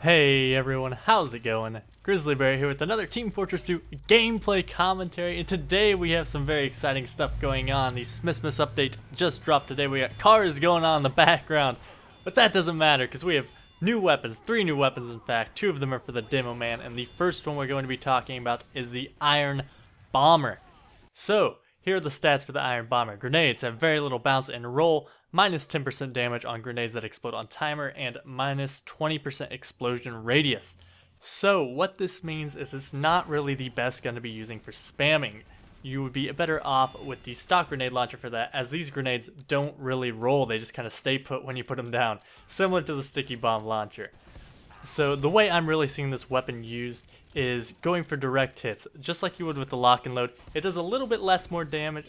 Hey everyone, how's it going? Grizzly here with another Team Fortress 2 gameplay commentary, and today we have some very exciting stuff going on. The Smissmas update just dropped today. We got cars going on in the background, but that doesn't matter because we have new weapons, 3 new weapons in fact. 2 of them are for the demo man, and the first one we're going to be talking about is the Iron Bomber. So, here are the stats for the Iron Bomber. Grenades have very little bounce and roll, minus 10% damage on grenades that explode on timer, and minus 20% explosion radius. So what this means is it's not really the best gun to be using for spamming. You would be better off with the stock grenade launcher for that, as these grenades don't really roll, they just kind of stay put when you put them down, similar to the Quickiebomb Launcher. So the way I'm really seeing this weapon used is going for direct hits, just like you would with the lock and load. It does a little bit less more damage,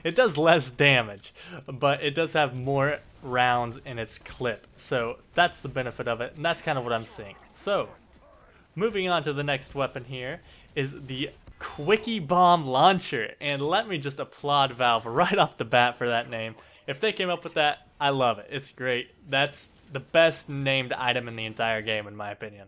it does less damage, but it does have more rounds in its clip. So that's the benefit of it, and that's kind of what I'm seeing. So moving on to the next weapon here is the Quickiebomb Launcher, and let me just applaud Valve right off the bat for that name. If they came up with that, I love it. It's great. That's the best named item in the entire game, in my opinion.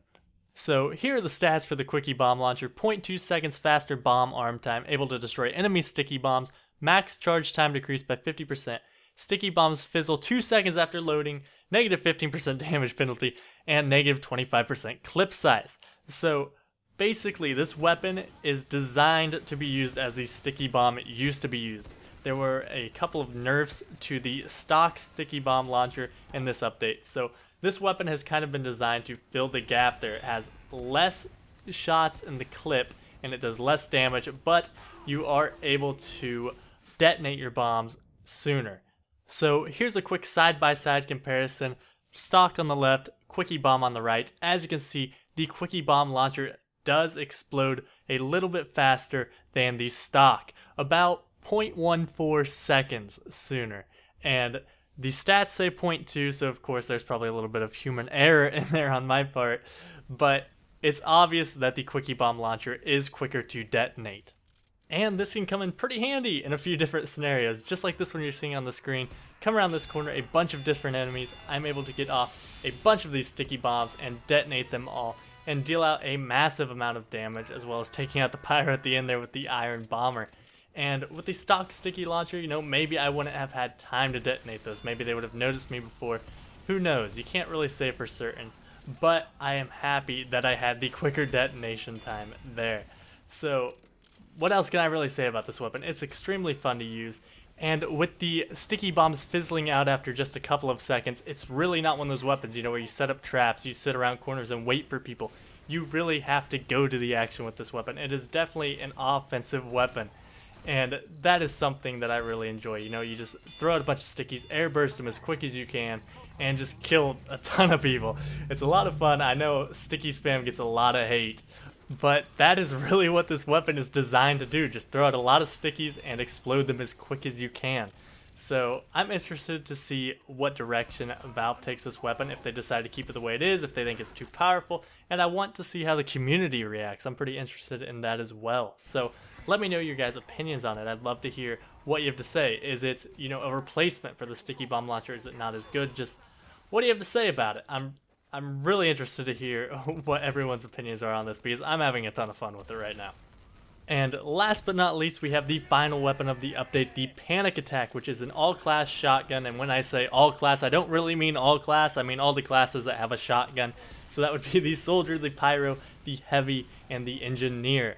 So here are the stats for the Quickiebomb Launcher. 0.2 seconds faster bomb arm time, able to destroy enemy sticky bombs, max charge time decreased by 50%, sticky bombs fizzle 2 seconds after loading, negative 15% damage penalty, and negative 25% clip size. So basically this weapon is designed to be used as the sticky bomb used to be used. There were a couple of nerfs to the stock Quickiebomb Launcher in this update. So this weapon has kind of been designed to fill the gap there. It has less shots in the clip and it does less damage, but you are able to detonate your bombs sooner. So here's a quick side-by-side comparison. Stock on the left, Quickiebomb on the right. As you can see, the Quickiebomb Launcher does explode a little bit faster than the stock, about 0.14 seconds sooner, and the stats say 0.2, so of course there's probably a little bit of human error in there on my part, but it's obvious that the Quickiebomb Launcher is quicker to detonate. And this can come in pretty handy in a few different scenarios, just like this one you're seeing on the screen. Come around this corner, a bunch of different enemies, I'm able to get off a bunch of these sticky bombs and detonate them all, and deal out a massive amount of damage, as well as taking out the pyro at the end there with the Iron Bomber. And with the stock sticky launcher, you know, maybe I wouldn't have had time to detonate those. Maybe they would have noticed me before. Who knows? You can't really say for certain. But I am happy that I had the quicker detonation time there. So what else can I really say about this weapon? It's extremely fun to use. And with the sticky bombs fizzling out after just a couple of seconds, it's really not one of those weapons, you know, where you set up traps, you sit around corners and wait for people. You really have to go to the action with this weapon. It is definitely an offensive weapon. And that is something that I really enjoy. You know, you just throw out a bunch of stickies, air burst them as quick as you can, and just kill a ton of people. It's a lot of fun. I know sticky spam gets a lot of hate, but that is really what this weapon is designed to do. Just throw out a lot of stickies and explode them as quick as you can. So I'm interested to see what direction Valve takes this weapon, if they decide to keep it the way it is, if they think it's too powerful, and I want to see how the community reacts. I'm pretty interested in that as well. So let me know your guys' opinions on it. I'd love to hear what you have to say. Is it, you know, a replacement for the Quickiebomb Launcher? Is it not as good? Just what do you have to say about it? I'm really interested to hear what everyone's opinions are on this, because I'm having a ton of fun with it right now. And last but not least, we have the final weapon of the update, the Panic Attack, which is an all-class shotgun. And when I say all-class, I don't really mean all-class. I mean all the classes that have a shotgun. So that would be the Soldier, the Pyro, the Heavy, and the Engineer.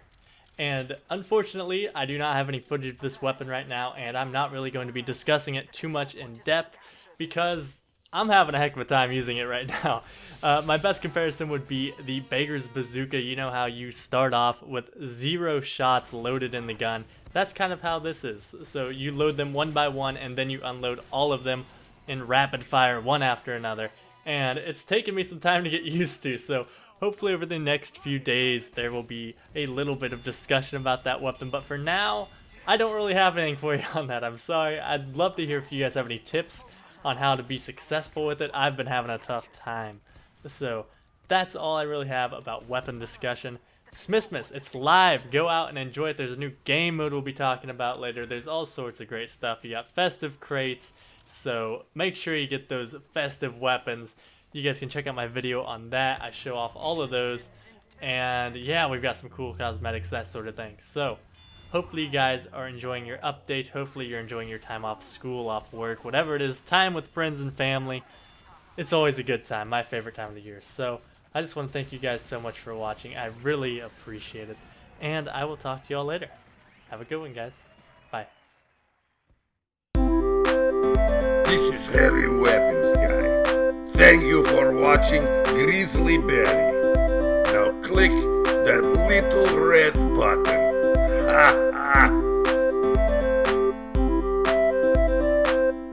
And unfortunately, I do not have any footage of this weapon right now, and I'm not really going to be discussing it too much in depth, because I'm having a heck of a time using it right now. My best comparison would be the Beggar's Bazooka. You know how you start off with 0 shots loaded in the gun. That's kind of how this is. So you load them one by one, and then you unload all of them in rapid fire, one after another. And it's taken me some time to get used to, so hopefully over the next few days there will be a little bit of discussion about that weapon. But for now, I don't really have anything for you on that. I'm sorry. I'd love to hear if you guys have any tips on how to be successful with it. I've been having a tough time. So that's all I really have about weapon discussion. Smissmas, it's live. Go out and enjoy it. There's a new game mode we'll be talking about later. There's all sorts of great stuff. You got festive crates, so make sure you get those festive weapons. You guys can check out my video on that. I show off all of those. And yeah, we've got some cool cosmetics, that sort of thing. So hopefully you guys are enjoying your update. Hopefully you're enjoying your time off school, off work, whatever it is, time with friends and family. It's always a good time, my favorite time of the year. So I just want to thank you guys so much for watching. I really appreciate it. And I will talk to y'all later. Have a good one, guys. Bye. This is Heavy Weapons Guy. Thank you for watching Grizzly Berry. Now click that little red button. Ha ha!